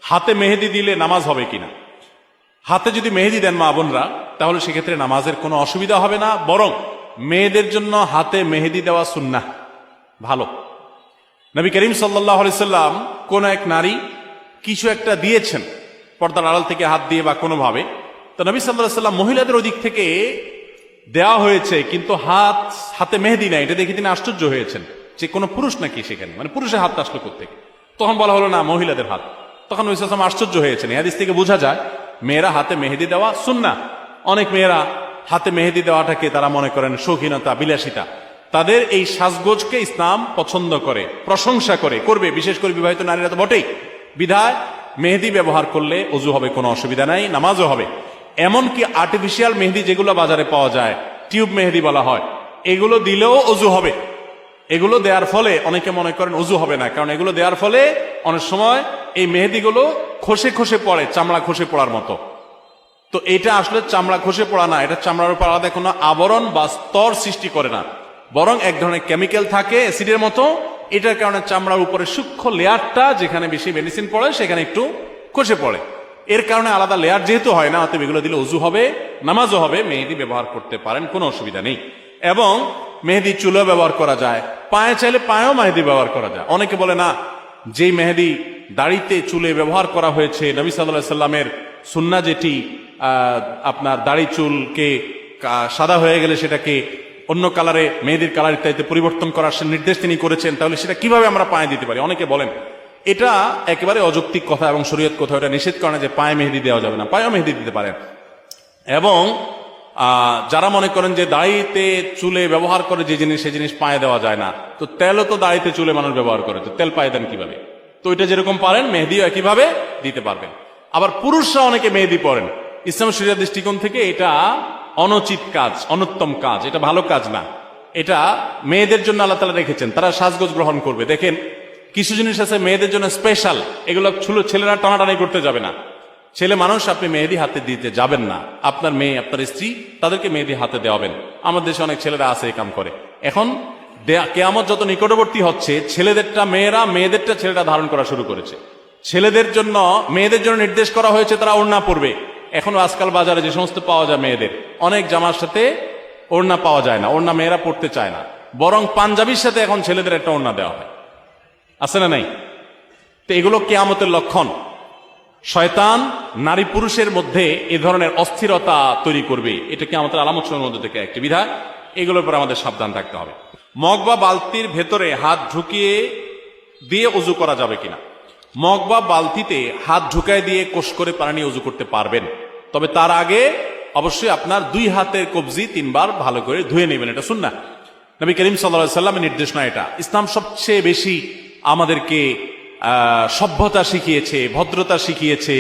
হাতে মেহেদি দিলে নামাজ হবে কিনা। হাতে যদি মেহেদি দেন মা বোনরা, তাহলে সেক্ষেত্রে নামাজের কোনো অসুবিধা হবে না, বরং মেয়েদের জন্য হাতে মেহেদি দেওয়া সুন্নাহ, ভালো। নবী করিম সাল্লাল্লাহু আলাইহি সাল্লাম কোন এক নারী কিছু একটা দিয়েছেন পর্দার আড়াল থেকে হাত দিয়ে বা কোনোভাবে, তো নবী সাল্লাল্লাহু আলাইহি সাল্লাম মহিলাদের ওদিক থেকে দেওয়া হয়েছে কিন্তু হাতে মেহেদি নাই, এটা দেখে তিনি আশ্চর্য হয়েছেন যে কোনো পুরুষ নাকি সেখানে, মানে পুরুষের হাতটা আসলো কোত্থেকে। তখন বলা হলো না, মহিলাদের হাত। তখন নবী সাল্লাল্লাহু আলাইহি সাল্লাম আশ্চর্য হয়েছেন। এই হাদিস থেকে বোঝা যায় মেয়েরা হাতে মেহেদি দেওয়া সুন্নাহ। অনেক মেয়েরা হাতে মেহেদি দেওয়াটাকে তারা মনে করেন শৌখিনতা, বিলাসিতা। তাদের এই সাজগোজকে ইসলাম পছন্দ করে, প্রশংসা করে, করবে, বিশেষ করে বিবাহিত নারীরা তো বটেই। বিধায় মেহেদি ব্যবহার করলে ওযু হবে, কোনো অসুবিধা নাই, নামাজও হবে। এমনকি আর্টিফিশিয়াল মেহেদি যেগুলো বাজারে পাওয়া যায়, টিউব মেহেদি বলা হয়, এগুলো দিলেও ওযু হবে। এগুলো দেওয়ার ফলে অনেকে মনে করেন ওযু হবে না, কারণ এগুলো দেওয়ার ফলে অনেক সময় এই মেহেদিগুলো খসে খসে পড়ে, চামড়া খসে পড়ার মতো। তো এটা আসলে চামড়া খসে পড়া না, এটা চামড়ার উপর আলাদা কোনো আবরণ বা স্তর সৃষ্টি করে না, বরং এক ধরনের কেমিক্যাল থাকে অ্যাসিডের মতো। এটার কারণে চামড়ার উপরে সূক্ষ্ম লেয়ারটা, যেখানে বেশি মেডিসিন পড়ে সেখানে একটু খসে পড়ে। এর কারণে আলাদা লেয়ার যেহেতু হয় না, অতএব এগুলো দিলে ওযু হবে, নামাজও হবে। মেহেদি ব্যবহার করতে পারেন, কোনো অসুবিধা নেই। এবং মেহেদি চুলেও ব্যবহার করা যায়, পায়ে চাইলে পায়েও মেহেদি ব্যবহার করা যায়। অনেকে বলে না, যেই মেহেদি দাড়িতে চুলে ব্যবহার করা হয়েছে, নবী সাল্লাল্লাহু আলাইহি সাল্লামের সুন্নাহ যেটি আপনার দাড়ি চুলকে সাদা হয়ে গেলে সেটাকে অন্য কালারে, মেহেদির কালার ইত্যাদিতে পরিবর্তন করার নির্দেশ তিনি করেছেন, তাহলে সেটা কিভাবে আমরা পায়ে দিতে পারি? অনেকে বলেন এটা একেবারে অযৌক্তিক কথা এবং শরীয়ত কোথাও এটা নিষেধ করে না যে পায়ে মেহেদি দেওয়া যাবে না, পায়েও মেহেদি দিতে পারেন। এবং যারা মনে করেন যে দাড়িতে চুলে ব্যবহার করে যে জিনিস, সে জিনিস পায়ে দেওয়া যায় না, তো তেলও তো দাড়িতে চুলে মানুষ ব্যবহার করে, তো তেল পায়ে দেন কিভাবে? তো এটা যেরকম পারেন মেহেদিও একইভাবে দিতে পারবেন। আবার পুরুষরা অনেকে মেহেদি পরেন, ইসলাম শরীয়তের দৃষ্টিকোণ থেকে এটা অনুচিত কাজ, অনুত্তম কাজ, এটা ভালো কাজ না। এটা মেয়েদের জন্য আল্লাহ তাআলা রেখেছেন, তারা সাজগোজ গ্রহণ করবে। দেখেন কিছু জিনিস আছে মেয়েদের জন্য স্পেশাল, এগুলো ছেলেরা টানাটানি করতে যাবে না। ছেলে মানুষ, আপনি মেহেদি হাতে দিতে যাবেন না। আপনার মেয়ে, আপনার স্ত্রী, তাদেরকে মেহেদি হাতে দেওয়াবেন। আমাদের দেশে অনেক ছেলেরা আছে এই কাম করে। এখন কিয়ামত যত নিকটবর্তী হচ্ছে, ছেলেদেরটা মেয়েরা, মেয়েদেরটা ছেলেরা ধারণ করা শুরু করেছে। ছেলেদের জন্য, মেয়েদের জন্য নির্দেশ করা হয়েছে তারা ওড়না পরবে। এখনো আজকাল বাজারে যে সমস্ত পাওয়া যায় মেয়েদের, অনেক জামার সাথে ওড়না পাওয়া যায় না, ওড়না মেয়েরা পড়তে চায় না, বরং পাঞ্জাবির সাথে এখন ছেলেদের একটা ওড়না দেওয়া হয়, আছে না নাই? তো এগুলো কিয়ামতের লক্ষণ। শয়তান নারী পুরুষের মধ্যে এ ধরনের অস্থিরতা তৈরি করবে, এটা কিয়ামতের আলামতের মধ্যে থেকে একটি বিধায়। এগুলোর উপর আমাদের সাবধান থাকতে হবে। মগ বা বালতির ভেতরে হাত ঢুকিয়ে দিয়ে ওযু করা যাবে কিনা? মগ বা বালতিতে হাত ঢুকায় দিয়ে কোষ করে পানি ওযু করতে পারবেন, তবে তার আগে অবশ্যই আপনার দুই হাতের কবজি 3 বার ভালো করে ধুয়ে নেবেন, এটা সুন্নাহ। নবী করিম সাল্লাল্লাহু আলাইহি সাল্লামের নির্দেশ না এটা। ইসলাম সবচেয়ে বেশি আমাদেরকে সভ্যতা শিখিয়েছে, ভদ্রতা শিখিয়েছে।